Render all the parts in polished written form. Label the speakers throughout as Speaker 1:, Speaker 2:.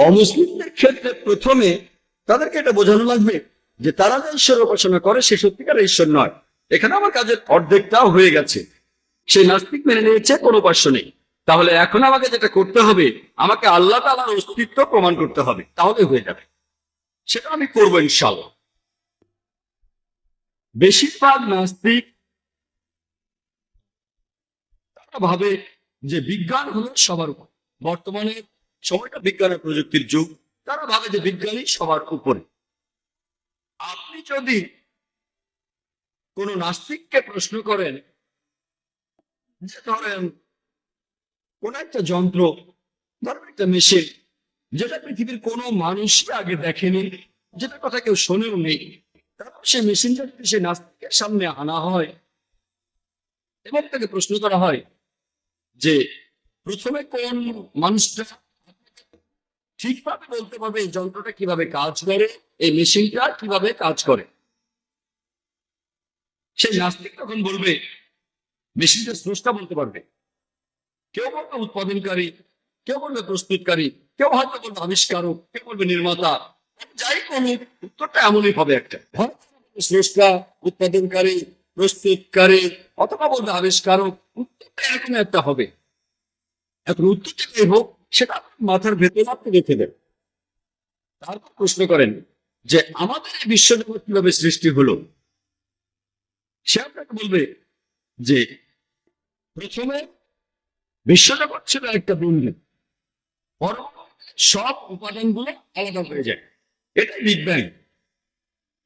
Speaker 1: অমুসলিমদের ক্ষেত্রে প্রথমে তাদেরকে এটা বোঝানো লাগবে যে তারা যে ঈশ্বর উপাসনা করে সে সত্যিকার ঈশ্বর নয়। এখানে আমার কাজের অর্ধেকটাও হয়ে গেছে। সেই নাস্তিক মেনে নিয়েছে কোনো উপাস্য নেই। তাহলে এখন আমাকে যেটা করতে হবে, আমাকে আল্লাহ তাআলার অস্তিত্ব প্রমাণ করতে হবে, তাহলে হয়ে যাবে। সেটা আমি করবো ইনশাআল্লাহ। বেশিরভাগ নাস্তিক তারা ভাবে যে বিজ্ঞান হলো সবার উপর। বর্তমানে সময়টা বিজ্ঞান আর প্রযুক্তির যুগ। তারা ভাবে যে বিজ্ঞানই সবার উপরে। আপনি যদি কোন নাস্তিককে প্রশ্ন করেন যে ধরেন কোন একটা যন্ত্র, ধরেন একটা মেশিন, যেটা পৃথিবীর কোনো মানুষই আগে দেখেনি, যেটা কথা কেউ শোনেও নেই, তারপর সেই মেশিনটা যদি সে নাস্তিকের সামনে আনা হয় এবং তাকে প্রশ্ন করা হয় যে প্রথমে কোন মানুষটা ঠিকভাবে বলতে পারবে এই যন্ত্রটা কিভাবে কাজ করে, এই মেশিনটা কিভাবে কাজ করে, সেই নাস্তিক তখন বলবে মেশিনটা স্রষ্টা বলতে পারবে। কেউ বলবে উৎপাদনকারী, কেউ বলবে প্রস্তুতকারী, কেউ হয়তো বলবে আবিষ্কারক, কেউ বলবে নির্মাতা। যাই বলুক, উত্তরটা এমনই হবে একটা, হয় স্রষ্টা, উৎপাদনকারী, প্রস্তুতকারী, অথবা বলবে আবিষ্কারক। উত্তরটা এরকম একটা হবে। এখন উত্তরটা কি হোক সেটা মাথার ভেতরে আপনি রেখে দেন। তারপর প্রশ্ন করেন যে আমাদের এই বিশ্বজগৎ কিভাবে সৃষ্টি হলো। সে আপনাকে বলবে যে প্রথমে বিশ্বজগৎ ছিল একটা বিন্দু, পরবর্তীতে সব উপাদানগুলো আলাদা হয়ে যায়, এটাই বিগ ব্যাং।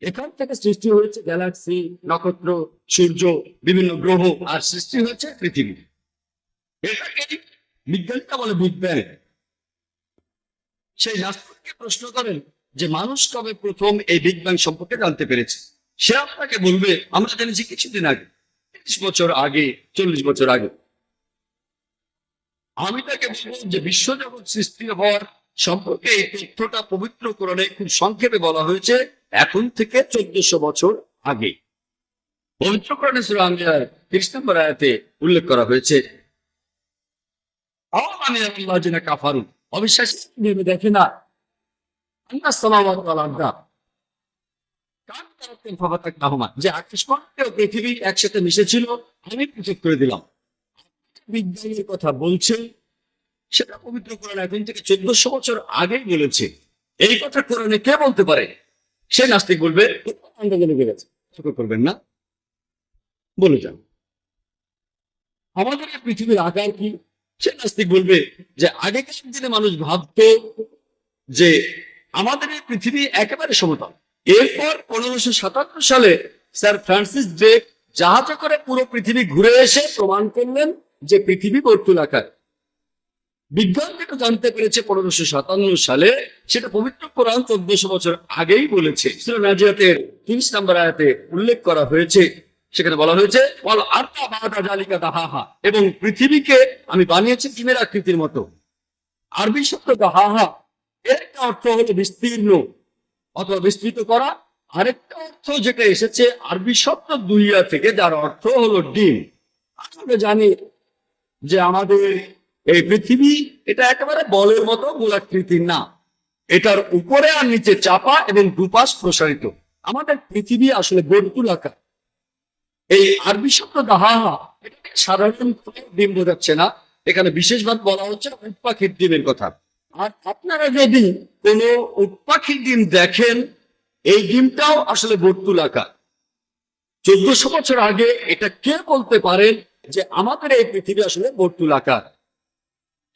Speaker 1: এখান থেকে সৃষ্টি হয়েছে গ্যালাক্সি, নক্ষত্র, সূর্য, বিভিন্ন গ্রহ, আর সৃষ্টি হয়েছে পৃথিবী। এটাকে বিজ্ঞানীরা বলে বিগ ব্যাং। সেই নাস্তিককে প্রশ্ন করেন যে মানুষ কবে প্রথম এই বিগ ব্যাং সম্পর্কে জানতে পেরেছে। সে আপনাকে বলবে আমরা জেনেছি কিছুদিন আগে, 30 বছর আগে, 40 বছর আগে। আমি তাকে বলবো যে বিশ্বজগৎ সৃষ্টি হওয়ার সম্পর্কে এই তথ্যটা পবিত্র কোরআনে খুব সংক্ষেপে বলা হয়েছে এখন থেকে 1400 বছর আগে। পবিত্র কোরআনে সূরা আনবিয়ার 30 নম্বর আয়াতে উল্লেখ করা হয়েছে কাফারু, অবিশ্বাসী ভেবে দেখে না যে আকাশ ও পৃথিবী একসাথে মিশেছিল, আমি পৃথক করে দিলাম। বিজ্ঞানের কথা বলছে সেটা পবিত্র কোরআন এখন থেকে 1400 বছর আগেই বলেছে। এই কথা কোরআনে কে বলতে পারে? সে নাস্তিক বলবে করবেন না, বলে যান আমাদের পৃথিবীর আকার কি। সে নাস্তিক বলবে যে আগেকার দিনে মানুষ ভাবতো যে আমাদের এই পৃথিবী একেবারে সমতল। এরপর 1557 সালে স্যার ফ্রান্সিস ড্রেক জাহাজে করে পুরো পৃথিবী ঘুরে এসে প্রমাণ করলেন যে পৃথিবী বর্তুলাকার। বিজ্ঞান যেটা জানতে পেরেছে 1557 সালে, সেটা পবিত্র কোরআন 1400 বছর আগেই বলেছে। সূরা নাজিয়াতের 30 নম্বর আয়াতে উল্লেখ করা হয়েছে, সেখানে বলা হয়েছে এবং পৃথিবীকে আমি বানিয়েছি ডিমের আকৃতির মতো। আরবি শব্দ দাহাহা এর একটা অর্থ হলো বিস্তীর্ণ অথবা বিস্তৃত করা। আরেকটা অর্থ যেটা এসেছে আরবি শব্দ দুইয়া থেকে, যার অর্থ হলো ডিম। আমরা জানি যে আমাদের এই পৃথিবী এটা একেবারে বলের মতো গোলাকৃতির না, এটার উপরে আর নিচে চাপা এবং দুপাশ প্রসারিত। আমাদের পৃথিবী আসলে বর্তুলাকার। এই আরবি শব্দ দাহাহা এটাকে সাধারণ ডিম বোঝাচ্ছে না, এখানে বিশেষভাবে বলা হচ্ছে উট পাখির ডিমের কথা। আর আপনারা যদি কোনো উট পাখির ডিম দেখেন, এই ডিমটাও আসলে বর্তুলাকার। 1400 বছর আগে এটা কে বলতে পারেন যে আমাদের এই পৃথিবী আসলে বর্তুলাকার?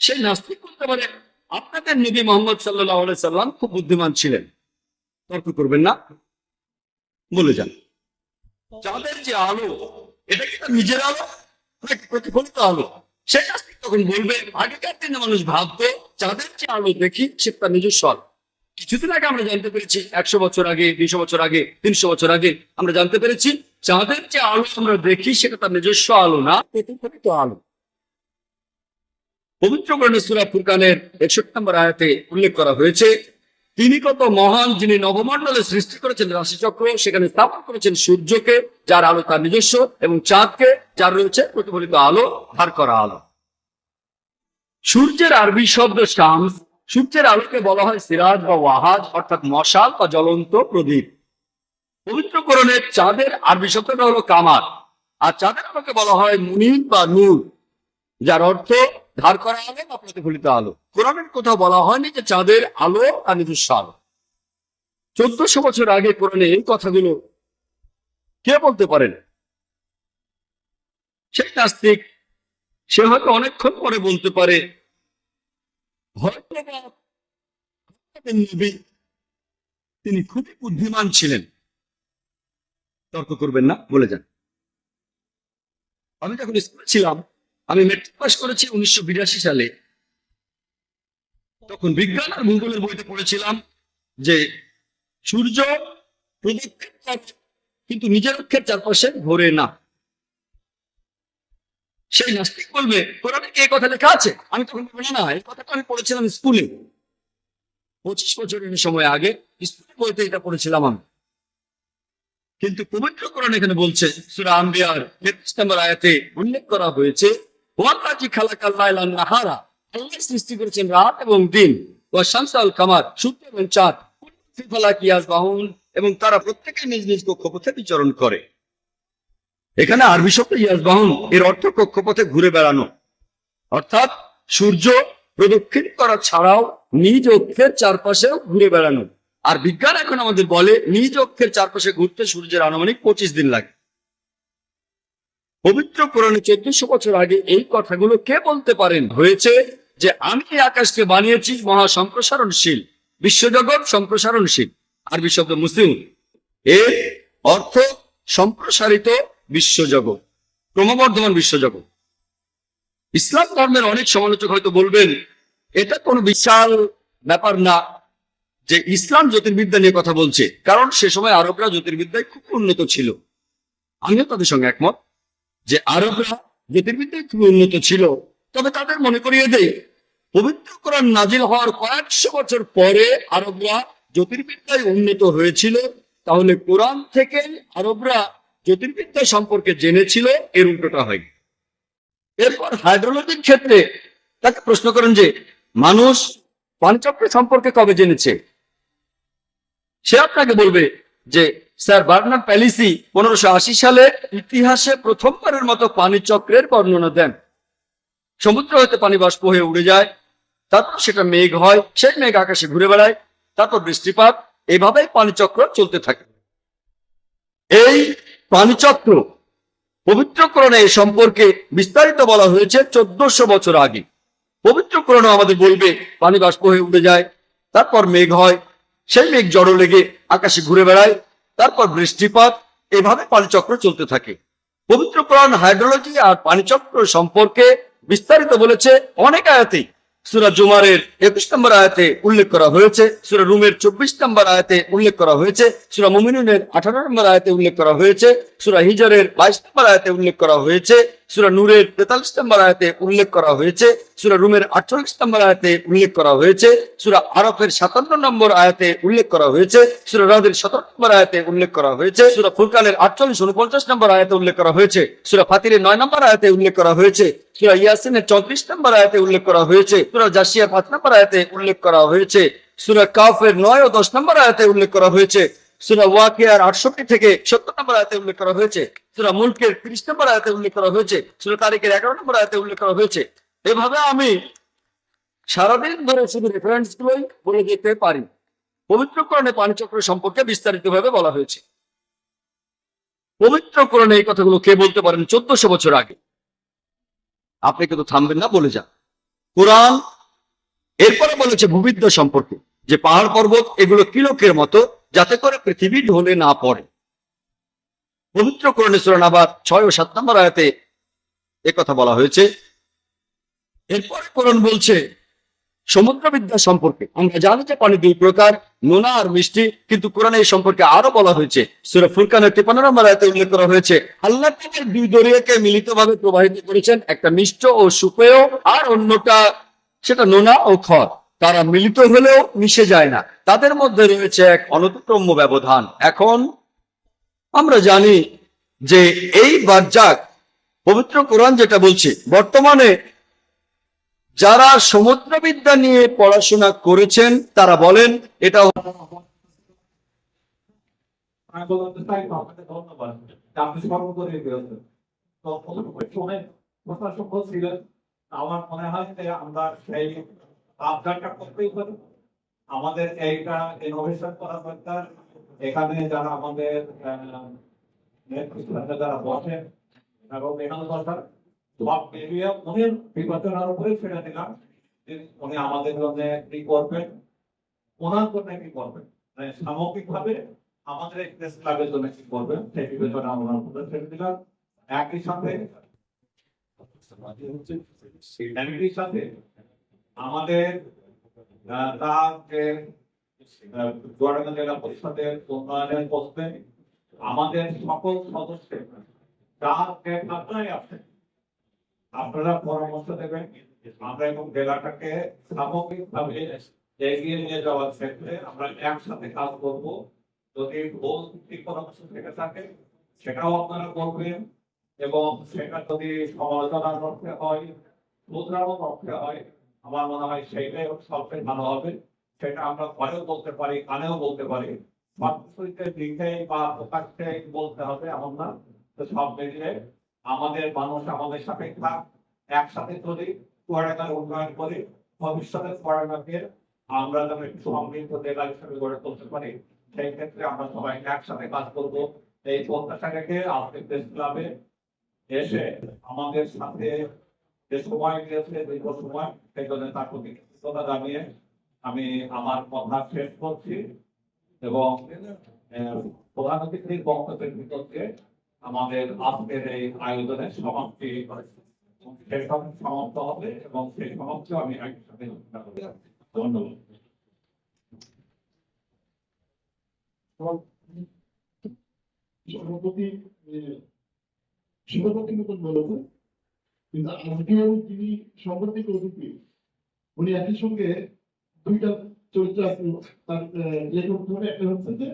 Speaker 1: সেই নাস্তিক বলতে পারে আপনাদের নবী মুহাম্মদ সাল্লাল্লাহু আলাইহি সাল্লাম খুব বুদ্ধিমান ছিলেন। তর্ক করবেন না, বলে যান চাঁদের যে আলো এটা কি তার নিজের আলো নাকি প্রতিফলিত আলো? সে নাস্তিক তখন বলবে আগেকার দিনে মানুষ ভাবতো চাঁদের যে আলো দেখি সেটা তার নিজস্ব আলো। কিছুদিন আগে আমরা জানতে পেরেছি, 100 বছর আগে, 200 বছর আগে, 300 বছর আগে আমরা জানতে পেরেছি চাঁদের যে আলো আমরা দেখি সেটা তার নিজস্ব আলো না, প্রতিফলিত আলো। পবিত্র কোরআনে সূরা ফুরকানের 61 নম্বর আয়াতে উল্লেখ করা হয়েছে তিনি কত মহান, যিনি নবমণ্ডলে সৃষ্টি করেছেন রাশিচক্র, সেখানে স্থাপন করেছেন সূর্যকে যার আলো তার নিজস্ব, এবং চাঁদকে যার রয়েছে প্রতিফলিত আলো, ধার করা আলো। সূর্যের আরবি শব্দ শামস, সূর্যের আলোকে বলা হয় সিরাজ বা ওয়াহাজ, অর্থাৎ মশাল বা জ্বলন্ত প্রদীপ। পবিত্র কোরআনের চাঁদের আরবি শব্দটা হলো কামার, আর চাঁদের আলোকে বলা হয় মুনির বা নূর, যার অর্থ ধার করা আলো বা প্রতিফলিত আলো। কোরআনের কোথাও বলা হয়নি যে চাঁদের আলো আর নিজস্ব আলো। 1400 বছর আগে কোরআনে এই কথাগুলো কে বলতে পারেন? সেই নাস্তিক, সে হয়তো অনেকক্ষণ পরে বলতে পারে, হয়তো নবী তিনি খুবই বুদ্ধিমান ছিলেন। তর্ক করবেন না, বলে যান। আমি যখন স্কুলে ছিলাম, আমি মেট্রিক পাস করেছি 1982 সালে। তখন বিজ্ঞান আর ভূগোলের বইতে পড়েছিলাম যে সূর্য প্রদক্ষিণ করে, কিন্তু নিজের অক্ষের চারপাশে ঘোরে না। সেই নাস্তিক বলবে কোরআনে কি এই কথা লেখা আছে? আমি তখন বলি না, এই কথাটা আমি পড়েছিলাম স্কুলে 25 বছরের সময় আগে, স্কুল বইতে এটা পড়েছিলাম আমি। কিন্তু পবিত্র কোরআন এখানে বলছে, সূরা আম্বিয়ার 33 নম্বর আয়াতে উল্লেখ করা হয়েছে, ওয়াল্লাযী খালাকাল লাইলা ওয়ান নাহারা, আল্লাহ সৃষ্টি করেছেন রাত এবং দিন, ওয়া শামসা ওয়াল কামার, সূর্য এবং চাঁদ, ফি ফালাকি ইয়াসবাহুন, এবং তারা প্রত্যেকে নিজ নিজ কক্ষপথে বিচরণ করে। এখানে আরবি শব্দ ইয়াসবাহুন এর অর্থ কক্ষপথে ঘুরে বেড়ানো, অর্থাৎ সূর্য প্রদক্ষিণ করা ছাড়াও নিজ অক্ষের চারপাশেও ঘুরে বেড়ানো। আর বিজ্ঞান এখন আমাদের বলে নিজ অক্ষের চারপাশে ঘুরতে সূর্যের আনুমানিক 25 দিন লাগে। পবিত্র কোরআনে 1400 বছর আগে এই কথাগুলো কে বলতে পারেন? হয়েছে যে আমি এই আকাশকে বানিয়েছি মহা সম্প্রসারণশীল, বিশ্বজগৎ সম্প্রসারণশীল। আরবি শব্দ মুসলিম, এর অর্থ সম্প্রসারিত বিশ্বজগৎ, ক্রমবর্ধমান বিশ্বজগৎ। ইসলাম ধর্মের অনেক সমালোচক হয়তো বলবেন এটা কোনো বিশাল ব্যাপার না যে ইসলাম জ্যোতির্বিদ্যা নিয়ে কথা বলছে, কারণ সে সময় আরবরা জ্যোতির্বিদ্যায় খুব উন্নত ছিল। আমিও তাদের সঙ্গে একমত যে আরবরা জ্যোতির্বিদ্যায় খুব উন্নত ছিল। তবে তাদের মনে করিয়ে দেই, পবিত্র কোরআন নাজিল হওয়ার কয়েকশো বছর পরে আরবরা জ্যোতির্বিদ্যায় উন্নত হয়েছিল। তাহলে কোরআন থেকে আরবরা জ্যোতির্বিদ্যা সম্পর্কে জেনেছিল, এর উল্টোটা হয়। এরপর হাইড্রোলজির ক্ষেত্রে তাকে প্রশ্ন করেন যে মানুষ পানিচক্র সম্পর্কে কবে জেনেছে? সে আপনাকে বলবে যে স্যার বার্নার্ড প্যালিসি 1580 সালে ইতিহাসে প্রথমবারের মতো পানিচক্রের বর্ণনা দেন। সমুদ্র হতে পানি বাষ্প হয়ে উড়ে যায়, তারপর সেটা মেঘ হয়, সেই মেঘ আকাশে ঘুরে বেড়ায়, তারপর বৃষ্টিপাত, এইভাবেই পানিচক্র চলতে থাকে। এই পানিচক্র পবিত্র কোরআনে এই সম্পর্কে বিস্তারিত বলা হয়েছে 1400 বছর আগে। পবিত্র কোরআন আমাদের বলবে পানি বাষ্প হয়ে উঠে যায়, তারপর মেঘ হয়, সেই মেঘ জড়ো লেগে আকাশে ঘুরে বেড়ায়, তারপর বৃষ্টিপাত, এভাবে পানিচক্র চলতে থাকে। পবিত্র কোরআন হাইড্রোলজি আর পানিচক্র সম্পর্কে বিস্তারিত বলেছে অনেক আয়াতেই। সূরা জুমারের 21 নম্বর আয়াতে উল্লেখ করা হয়েছে, সূরা রুমের 24 নম্বর আয়াতে উল্লেখ করা হয়েছে, সূরা মুমিনুনের 18 নম্বর আয়াতে উল্লেখ করা হয়েছে, সূরা হিজরের 22 নম্বর আয়াতে উল্লেখ করা হয়েছে, সূরা নূরের 43 নম্বর আয়াতে উল্লেখ করা হয়েছে, সূরা রুমের 48 নম্বর আয়াতে উল্লেখ করা হয়েছে, সূরা আরাফের 57 নম্বর আয়াতে উল্লেখ করা হয়েছে, সূরা রাদের 17 নম্বর আয়াতে উল্লেখ করা হয়েছে, সূরা ফুরকানের 48 49 নম্বর আয়াতে উল্লেখ করা হয়েছে, সূরা ফাতিরের 9 নম্বর আয়াতে উল্লেখ করা হয়েছে, সূরা ইয়াসিনের 34 নম্বর আয়াতে উল্লেখ করা হয়েছে, সূরা জাসিয়ার 5 নম্বর আয়াতে উল্লেখ করা হয়েছে, সূরা কাফের 9 ও 10 নম্বর আয়াতে উল্লেখ করা হয়েছে, সূরা ওয়াকিয়ার 68 থেকে 70 নম্বর আয়াতে উল্লেখ করা হয়েছে, সূরা মুলকের 30 নম্বর আয়াতে উল্লেখ করা হয়েছে, সূরা তারিকের 11 নম্বর আয়াতে উল্লেখ করা হয়েছে। এভাবে আমি সারাদিন ধরে শুধু রেফারেন্স গুলোই বলে যেতে পারি। পবিত্র কোরআনে পানিচক্র সম্পর্কে বিস্তারিতভাবে বলা হয়েছে। পবিত্র কোরআনে এই কথাগুলো কে বলতে পারেন 1400 বছর আগে? আপনি কিন্তু থামবেন না, বলে যান। কোরআন এরপরে বলেছে ভূবিদ্যা সম্পর্কে, যে পাহাড় পর্বত এগুলো কিলকের মতো, যাতে করে পৃথিবী ঢলে না পড়ে। পবিত্র কোরআনে সূরা নাবার 6 ও 7 নম্বর আয়াতে কথা বলা হয়েছে। এরপরে কোরআন বলছে সমুদ্রবিদ্যা সম্পর্কে। আমরা জানি যে পানি দুই প্রকার, নোনা আর মিষ্টি, কিন্তু কোরআনে এই সম্পর্কে আরো বলা হয়েছে। সূরা ফুরকানের 53 নম্বর আয়াতে উল্লেখ করা হয়েছে, আল্লাহ তাআলা দুই দরিয়াকে মিলিতভাবে প্রবাহিত করেছেন, একটা মিষ্ট ও সুপেয়, আর অন্যটা সেটা নোনা ও খর। তারা মিলিত হলেও মিশে যায় না, তাদের মধ্যে রয়েছে এক অনতিক্রম্য ব্যবধান। এখন আমরা জানি যে এই বারজাক পবিত্র কোরআন যেটা বলছে, বর্তমানে যারা সমুদ্রবিদ্যা নিয়ে পড়াশোনা করেছেন তারা বলেন এটা
Speaker 2: আমি বলতে চাই আপনাকে ধন্যবাদ আপনি সর্বোপরি বিরোধী তো সময় প্রশাসক ছিলেন আমার মনে হয় যে আমরা সেই আবদারটা করতেই পারি আমাদের এইটা ইনোভেশন করা দরকার এখানে যারা আমাদের নেতৃত্বে যারা বসেন এবং এখানে দরকার সব মিলিয়ে উনি বিবেচনার উপরে ছেড়ে দিলাম যে উনি আমাদের জন্য কি করবেন ওনার জন্য কি করবেন মানে সামগ্রিকভাবে আমাদের এই প্রেস ক্লাবের জন্য কি করবেন সেই বিবেচনা ওনার উপরে ছেড়ে দিলাম একই সাথে একই সাথে আমাদের তার যে চুয়াডাঙ্গা জেলা পরিষদের উন্নয়নের পক্ষে আমাদের সকল সদস্যের যার যে ভাবনায় আছে আপনারা পরামর্শ দেবেন আমরা এবং জেলাটাকে সামগ্রিকভাবে এগিয়ে নিয়ে যাওয়ার ক্ষেত্রে আমরা একসাথে কাজ করব যদি ভুল ঠিক পরামর্শ থেকে থাকে সেটাও আপনারা করবেন এবং সেটা যদি সমালোচনার পক্ষে হয় শুধরানোর পক্ষে হয় আমার মনে হয় সেইটাই সবচেয়ে ভালো হবে সেটা আমরা ঘরেও বলতে পারি কানেও বলতে পারি সবকিছুতে লিখে বা প্রকাশ্যে বলতে হবে এমন না তো সব মিলিয়ে আমাদের মানুষ আমাদের সাথে থাক একসাথে চলি চুয়াডাঙ্গার উন্নয়ন করি ভবিষ্যতের চুয়াডাঙ্গাকে আমরা যেন একটু সমৃদ্ধ জেলা হিসেবে গড়ে তুলতে পারি সেই ক্ষেত্রে আমরা সবাই একসাথে কাজ করবো এই প্রত্যাশাটাকে আজকে প্রেস ক্লাবে এসে আমাদের সাথে যে সময় দিয়েছে দীর্ঘ সময় সেই জন্য তার প্রতি কৃতজ্ঞতা জানিয়ে আমি আমার কথা শেষ করছি এবং প্রধান অতিথির বক্তব্যের ভিতরে আমাদের আজকের এই আয়োজনের সমাপ্তি সেই সমাপ্ত হবে এবং সেই সমাপ্তি আমি একই সাথে ধন্যবাদ
Speaker 3: সভাপতি সভাপতির মতন বলেছেন কিন্তু আজকেও যিনি সাংবাদিক অতিথি উনি একই সঙ্গে দুইটা চরিত্র আছে তার লেখক ধরে একটা হচ্ছে যে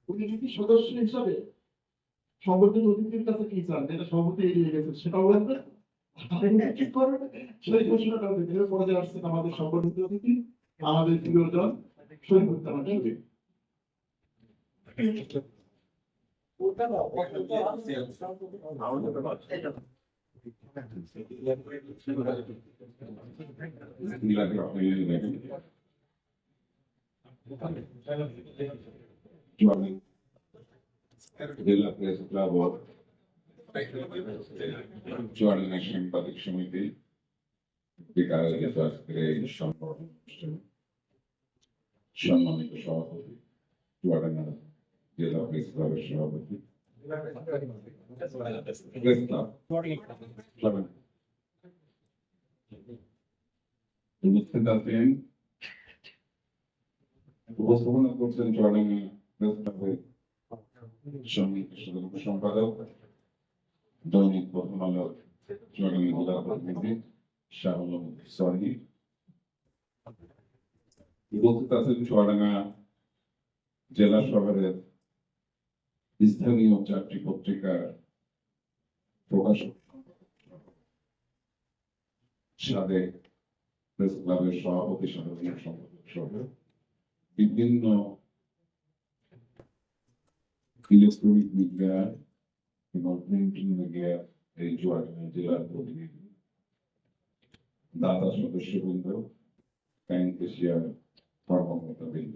Speaker 3: উনি যদি সদস্য হিসাবে সাংবাদিক অতিথির কাছে কি চান যেটা সভাপতি এড়িয়ে গেছে সেটাও বলবে কি করবে সেই ঘোষণাটা দিতে পরে আসছেন আমাদের সাংবাদিক অতিথি আমাদের প্রিয়জন শরীফুদ্দৌলা শরীফ
Speaker 4: জেলা প্রেস ক্লাব ও চুয়াডাঙ্গা সাংবাদিক সমিতি সম্মানিত সভাপতি চুয়াডাঙ্গা জেলা প্রেস ক্লাবের সভাপতি প্রেস ক্লাব উপস্থিত আছেন উপস্থাপনা করছেন চুয়াডাঙ্গা প্রেস ক্লাবের সম্পাদক দৈনিক প্রথম আলো চুয়াডাঙ্গা জেলা প্রতিনিধি শাহ আলম সহি উপস্থিত আছেন চুয়াডাঙ্গা জেলা শহরের স্থানীয় চারটি পত্রিকার প্রকাশক সাবেক প্রেস ক্লাবের সভাপতি সাধারণ সম্পাদক সহ বিভিন্ন ইলেকট্রনিক মিডিয়া এবং প্রিন্টিং মিডিয়া এই চুয়াডাঙ্গা জেলার প্রতিনিধি দাতা সদস্যবৃন্দ ব্যাংক এশিয়ার কর্মকর্তা বৃন্দ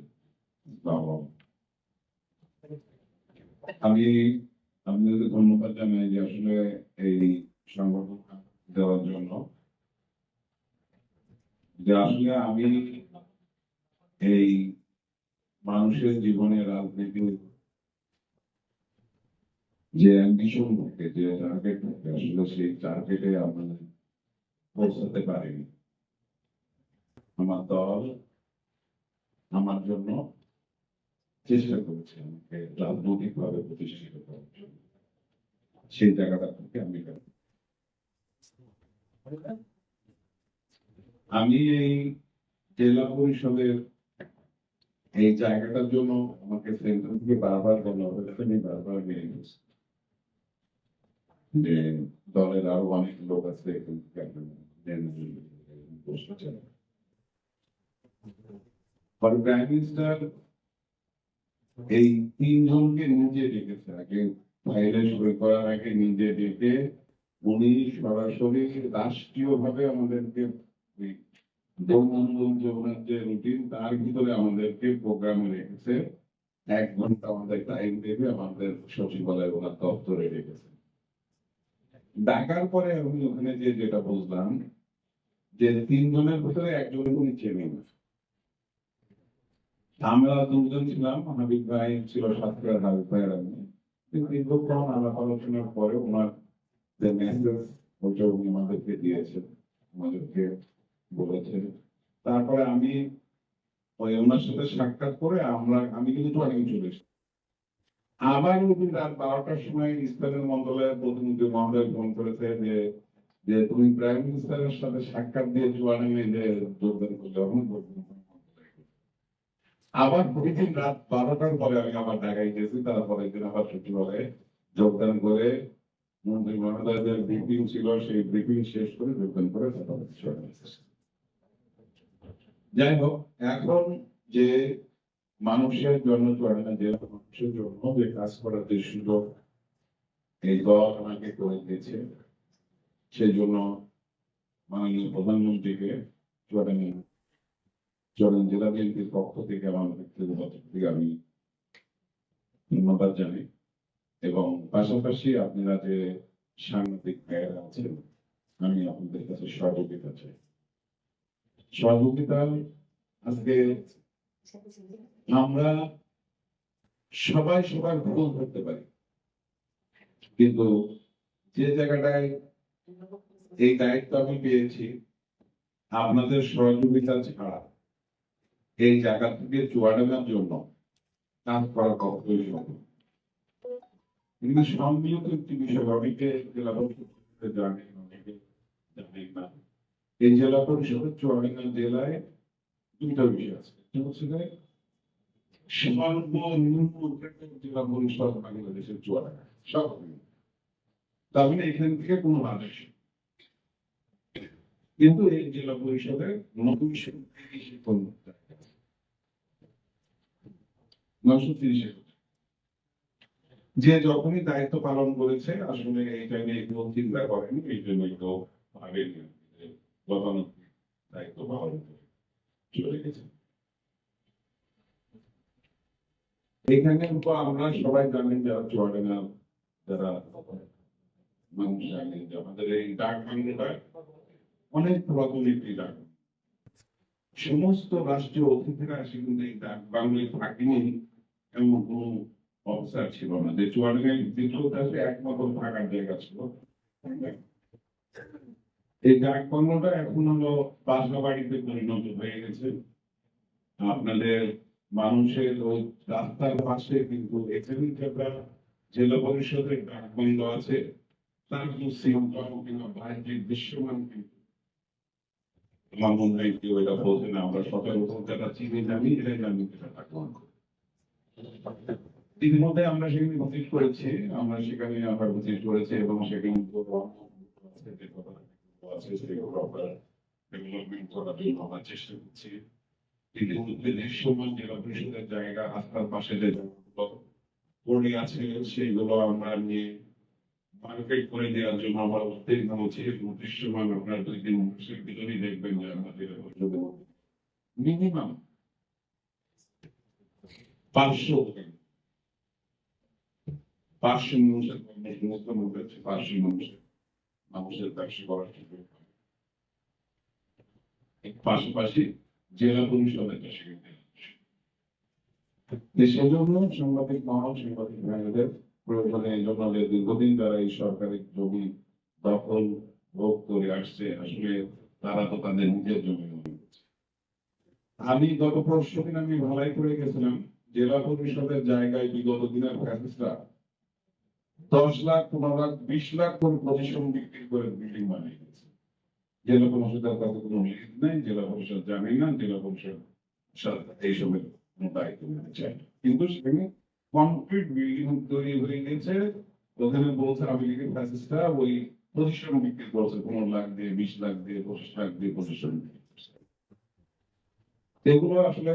Speaker 4: আমি আপনাদের ধন্যবাদ জানাই যে আসলে এই সংগঠন দেওয়ার জন্য যে আসলে আমি এই মানুষের জীবনে রাজনীতির যে অ্যাম্বিশন থাকে যে টার্গেট থাকে আসলে সেই টার্গেটে আমরা পৌঁছাতে পারিনি আমার দল আমার জন্য চেষ্টা করেছে আমাকে রাজনৈতিক ভাবে প্রতিষ্ঠিত করার জন্য সেই জায়গাটা থেকে আমি এই জেলা পরিষদের এই জায়গাটার জন্য আমাকে সেন্টার থেকে বারবার বলা হয়েছে আমি বারবার মেনে গেছি যে দলের আরো অনেক লোক আছে বসেছেন। পরে প্রাইম মিনিস্টার এই তিনজনকে নিজে ডেকেছে, আগে ফাইলে সই করার আগে নিজে ডেকে উনি সরাসরি রাষ্ট্রীয়ভাবে আমাদেরকে ওই দৈনন্দিন জীবনের যে রুটিন তার ভিতরে আমাদেরকে প্রোগ্রামে রেখেছে। 1 ঘন্টা আমাদের টাইম দেবে, আমাদের সচিবালয় ওনার দপ্তরে রেখেছে। ডাকার পরে আমি ওখানে যে যেটা বুঝলাম যে তিনজনের ভিতরে একজনকে উনি চেনেন না। আমরা দুজন ছিলাম, হাবিব ভাই ছিল সাতক্ষীরা, হাবিব ভাই আর আমি। কিন্তু দীর্ঘক্ষণ আলাপ আলোচনার পরে ওনার যে মেসেজ ওইটা উনি আমাদেরকে দিয়েছেন, আমাদেরকে বলেছেন। তারপরে আমি ওই ওনার সাথে সাক্ষাৎ করে আমি কিন্তু টুয়ার্ডিং চলে এসেছি। আবার ওই দিন রাত 12টার সময় ইসলামের মন্ত্রণালয়ের প্রতিনিধি মহোদয় ফোন করেছে যে যে তুমি প্রাইম মিনিস্টারের সাথে সাক্ষাৎ দিয়ে টুয়ার্ডিং এ যে যোগদান করলে আবার প্রতিদিন রাত 12টার পরে আমি আবার ঢাকায় গেছি। তারপরে দিন আবার সচিবালয়ে যোগদান করে মন্ত্রী মহোদয়দের ব্রিফিং ছিল, সেই ব্রিফিং শেষ করে যোগদান করে তারপরে চলে এসেছি। যাই হোক, এখন যে মানুষের জন্য চুয়াডাঙ্গা জেলার মানুষের জন্য যে কাজ করার যে সুযোগ এই দল আমাকে করে দিয়েছে, সেই জন্য মাননীয় প্রধানমন্ত্রীকে চুয়াডাঙ্গা জেলা বিএনপির পক্ষ থেকে আমার ব্যক্তিগত থেকে আমি ধন্যবাদ জানাই। এবং পাশাপাশি আপনারা যে সাংবাদিক ভাইয়েরা আছেন, আমি আপনাদের কাছে সহযোগিতা চাই। সহযোগিতা আজকে আমরা সবাই সবার ভুল করতে পারি, কিন্তু যে জায়গাটায় এই দায়িত্ব আমি পেয়েছি আপনাদের সহযোগিতা ছাড়া এই জায়গা থেকে চুয়াডাঙ্গার জন্য কাজ করা কখনোই সম্ভব। কিন্তু সম্মিলিত একটি বিষয়, অনেকে জেলা পরিষদ জানেন, অনেকে জানেন না। এই জেলা পরিষদের চুয়াডাঙ্গা জেলায় দুইটা বিষয় আছে। হচ্ছে সর্বনিম্ন জেলা পরিষদ বাংলাদেশের চুয়াডাঙ্গা, সর্বনিম্ন। তার মানে এখান থেকে কোনো আদেশ, কিন্তু এই জেলা পরিষদের 930 যে যখনই দায়িত্ব পালন করেছে আসলে এইটা নিয়ে কেউ চিন্তা করেনি, এই জন্য কেউ ভাবেনি গতানুগতিক দায়িত্ব পালন করে চলে গেছে। এখানে আমরা সবাই জানেন, যারা চুয়াডাঙ্গা যারা মানুষ জানেন যে আমাদের এই ডাক বাংলাটা অনেক পুরাতন একটি ডাক। সমস্ত রাষ্ট্রীয় অতিথিরা এসে কিন্তু এই ডাক বাংলায় থাকেনি এমন কোন অবস্থা ছিল না যে চুয়াডাঙ্গায় দ্বিতীয় দেশে একমাত্র থাকার জায়গা ছিল। এই ডাক বাংলাটা এখন হলো বাসা বাড়িতে পরিণত হয়ে গেছে। আপনাদের মানুষের ওই রাস্তার পাশে কিন্তু এখানে একটা জেলা পরিষদের ডাক বাংলা আছে, তার কোনো সিম্পটম কিংবা বাহ্যিক দৃশ্যমান কিন্তু আমার মনে হয় কেউ এটা বলছে না। আমরা সচরাচর যারা চিনি জানি এটাই জানি এটা ডাক বাংলা। ইতিমধ্যে আমরা সেখানে ভিজিট করেছি, এবং সেখানে ডেভেলপমেন্ট করার জন্য আমরা চেষ্টা করছি। ইতিমধ্যে দৃশ্যমান জেলা পরিষদের জায়গা রাস্তার পাশে যে জায়গাগুলো পড়ে আছে সেইগুলো আমরা নিয়ে মার্কেট করে দেওয়ার জন্য আমরা উদ্যোগ হচ্ছে। দৃশ্যমান আপনার 2-3 মাসের ভিতরেই দেখবেন যে আমাদের মিনিমাম 500 মানুষের কর্মসংস্থান হয়েছে, 500 মানুষের ব্যবসা করার সুযোগ পাবে। পাশাপাশি জেলা পরিষদের সেজন্য সাংবাদিক মহল, সাংবাদিক ভাইদের প্রয়োজনে এই জন্য যে দীর্ঘদিন তারা এই সরকারি জমি দখল ভোগ করে আসছে, আসলে তারা তো তাদের নিজের জমি মনে করছে। আমি গত পরশুদিন আমি ভালাই করে গেছিলাম, জেলা পরিষদের জায়গায় বিগত দিনের ফ্যাসিস্টরা 10 লাখ 15 লাখ 20 লাখ করে পজিশন বিক্রি করে বিল্ডিং বানিয়ে দিয়েছে। জেলা পরিষদের কাছে কোনো লিস্ট নেই, জেলা পরিষদ জানে না, জেলা পরিষদ এইসবের কোনো দায়িত্ব নিতে চায় না। কিন্তু সেখানে কংক্রিট বিল্ডিং তৈরি হয়ে গেছে, ওখানে বলছে আওয়ামী লীগের ফ্যাসিস্টরা ওই পজিশন বিক্রি করছে 15 লাখ দিয়ে, 20 লাখ দিয়ে, 25 লাখ দিয়ে পজিশন। এগুলো আসলে